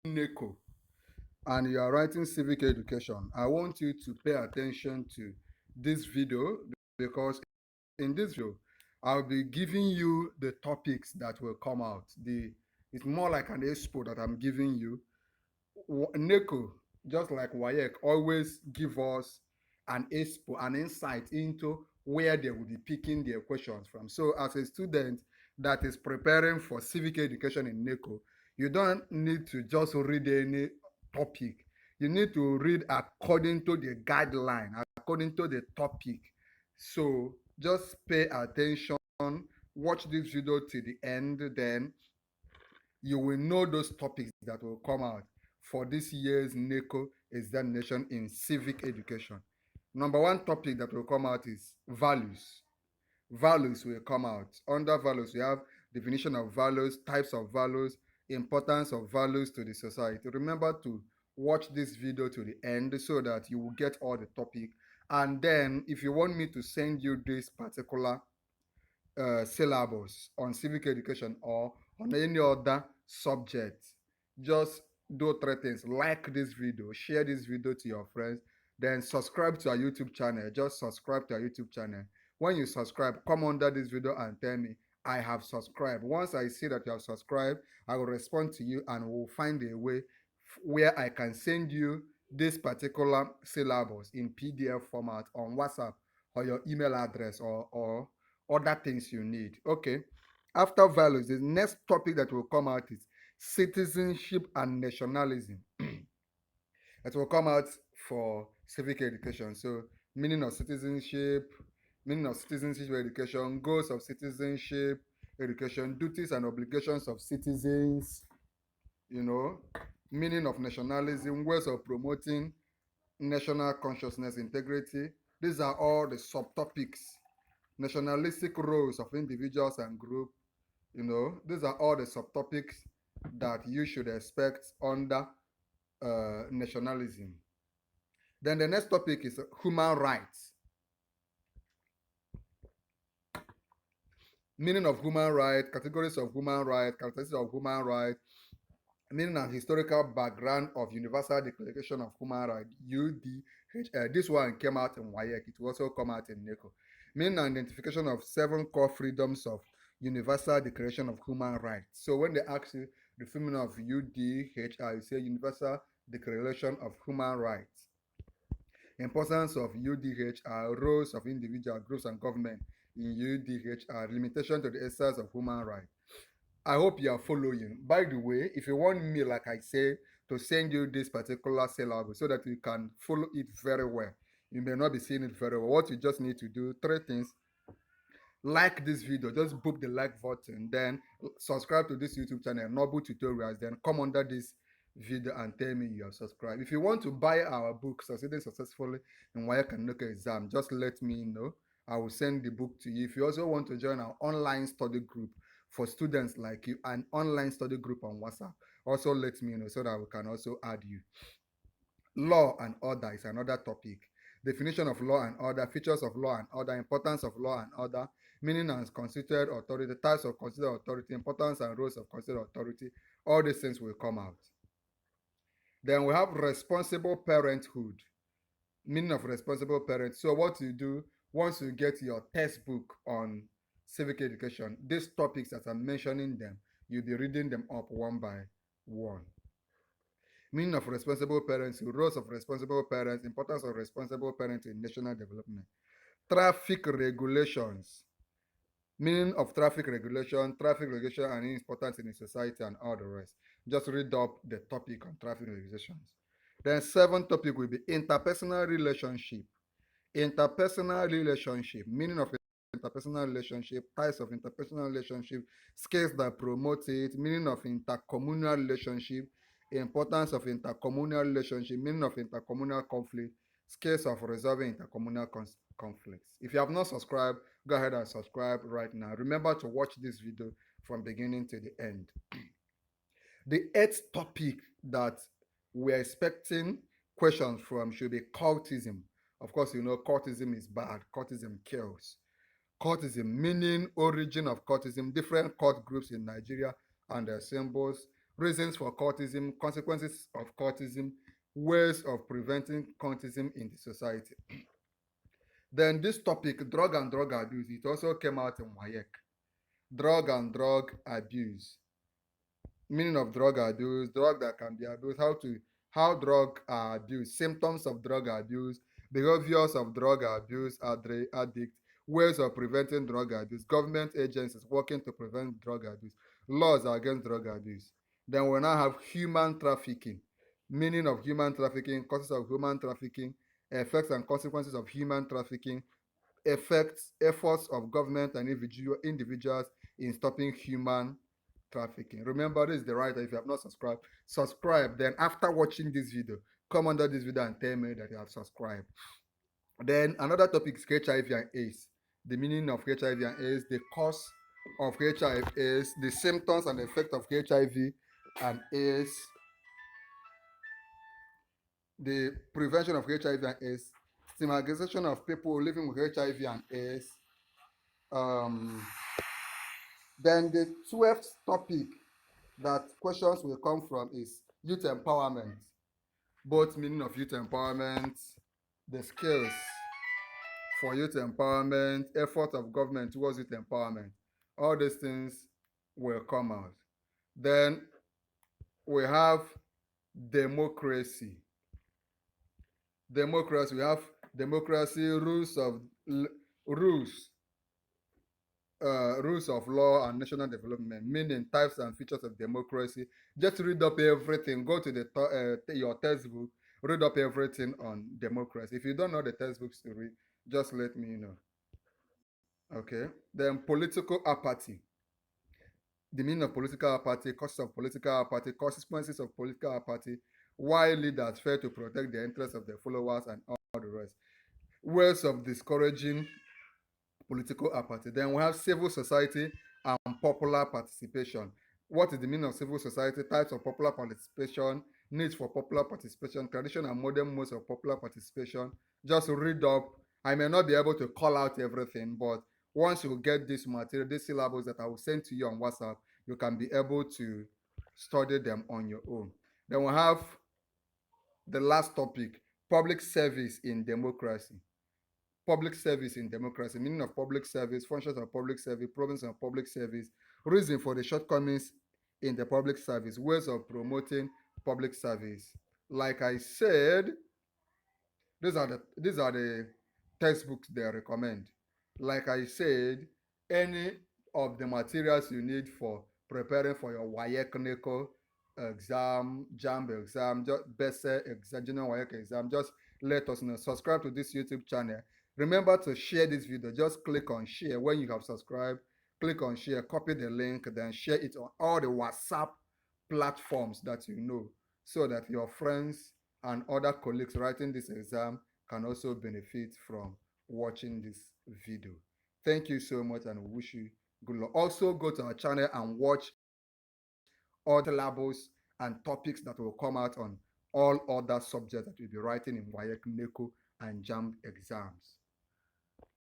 NECO and you are writing civic education, I want you to pay attention to this video because in this video, I'll be giving you the topics that will come out. It's more like an expo that I'm giving you. NECO, just like WAEC, always give us an expo, an insight into where they will be picking their questions from. So, as a student that is preparing for civic education in NECO, you don't need to just read any topic. You need to read according to the guideline, according to the topic. So, just pay attention, watch this video to the end, then you will know those topics that will come out for this year's NECO examination in civic education. Number one topic that will come out is values. Values will come out. Under values, we have definition of values, types of values, importance of values to the society. Remember to watch this video to the end so that you will get all the topic. And then if you want me to send you this particular syllabus on civic education or on any other subject, just do three things: like this video, share this video to your friends, then subscribe to our YouTube channel. Just subscribe to our YouTube channel. When you subscribe, come under this video and tell me I have subscribed. Once I see that you have subscribed, I will respond to you and we'll find a way where I can send you this particular syllabus in PDF format on WhatsApp or your email address or other things you need. Okay. After values, the next topic that will come out is citizenship and nationalism. It will come out for civic education. So, meaning of citizenship education, goals of citizenship education, duties and obligations of citizens, you know, meaning of nationalism, ways of promoting national consciousness, integrity. These are all the subtopics. Nationalistic roles of individuals and group, these are all the subtopics that you should expect under nationalism. Then the next topic is human rights. Meaning of human rights, categories of human rights, characteristics of human rights, meaning and historical background of Universal Declaration of Human Rights, UDHL. This one came out in WAEC. It will also come out in NECO. Meaning and identification of 7 core freedoms of Universal Declaration of Human Rights. So when they ask you the meaning of UDHR, you say Universal Declaration of Human Rights. Importance of UDHR, roles of individual groups and government in UDHR, limitation to the exercise of human rights. I hope you are following. By the way, if you want me, like I said, to send you this particular syllabus so that you can follow it very well, you may not be seeing it very well. What you just need to do, 3 things: like this video, just book the like button, then subscribe to this YouTube channel, Noble Tutorials, then come under this video and tell me you are subscribed. If you want to buy our book, Succeeding Successfully in WAEC and NECO Exam, just let me know. I will send the book to you. If you also want to join our online study group for students like you, an online study group on WhatsApp, also let me know so that we can also add you. Law and order is another topic. Definition of law and order, features of law and order, importance of law and order, meaning and constituted authority, types of constituted authority, importance and roles of constituted authority. All these things will come out. Then we have responsible parenthood, meaning of responsible parent. So what you do once you get your textbook on civic education, these topics as I'm mentioning them, you'll be reading them up one by one. Meaning of responsible parents, roles of responsible parents, importance of responsible parents in national development. Traffic regulations, meaning of traffic regulation and its importance in society and all the rest. Just read up the topic on traffic regulations. Then 7th topic will be interpersonal relationship. Interpersonal relationship, meaning of interpersonal relationship, types of interpersonal relationship, skills that promote it, meaning of intercommunal relationship, importance of intercommunal relationship, meaning of intercommunal conflict, skills of resolving intercommunal conflicts. If you have not subscribed, go ahead and subscribe right now. Remember to watch this video from beginning to the end. The 8th topic that we're expecting questions from should be cultism. Of course, you know cultism is bad. Cultism kills. Cultism, meaning origin of cultism, different cult groups in Nigeria and their symbols, reasons for cultism, consequences of cultism, ways of preventing cultism in the society. Then this topic, drug and drug abuse, it also came out in WAEC. Drug and drug abuse. Meaning of drug abuse, drug that can be abused, how drug are abused, symptoms of drug abuse, behaviors of drug abuse, addict, ways of preventing drug abuse, government agencies working to prevent drug abuse, laws against drug abuse. Then we now have human trafficking, meaning of human trafficking, causes of human trafficking, effects and consequences of human trafficking, efforts of government and individuals in stopping human trafficking. Remember, this is the right. If you have not subscribed, subscribe. Then after watching this video, come under this video and tell me that you have subscribed. Then another topic is HIV and AIDS. The meaning of HIV and AIDS, the cause of HIV AIDS, the symptoms and effect of HIV and AIDS, the prevention of HIV and AIDS, stigmatization of people living with HIV and AIDS. Then the 12th topic that questions will come from is youth empowerment. Both meaning of youth empowerment, the skills for youth empowerment, effort of government towards youth empowerment. All these things will come out. Then we have democracy. Democracy, we have democracy, rules of law and national development, meaning types and features of democracy. Just read up everything. Go to your textbook, read up everything on democracy. If you don't know the textbooks to read, just let me know. Okay. Then political apathy. The meaning of political apathy, causes of political apathy, consequences of political apathy, why leaders fail to protect the interests of their followers and all the rest. Ways of discouraging political apathy. Then we have civil society and popular participation. What is the meaning of civil society? Types of popular participation, needs for popular participation, tradition and modern modes of popular participation. Just read up. I may not be able to call out everything, but once you get this material, this syllabus that I will send to you on WhatsApp, you can be able to study them on your own. Then we have the last topic, public service in democracy. Public service in democracy, meaning of public service, functions of public service, problems of public service, reason for the shortcomings in the public service, ways of promoting public service. Like I said, these are the textbooks they recommend. Like I said, any of the materials you need for preparing for your WAEC NECO exam, JAMB exam, just BESE exam, general WAEC exam, just let us know. Subscribe to this YouTube channel. Remember to share this video. Just click on share when you have subscribed. Click on share, copy the link, then share it on all the WhatsApp platforms that you know, so that your friends and other colleagues writing this exam can also benefit from watching this video. Thank you so much and we wish you good luck. Also go to our channel and watch all the syllabus and topics that will come out on all other subjects that you'll be writing in WAEC, NECO, and JAMB exams.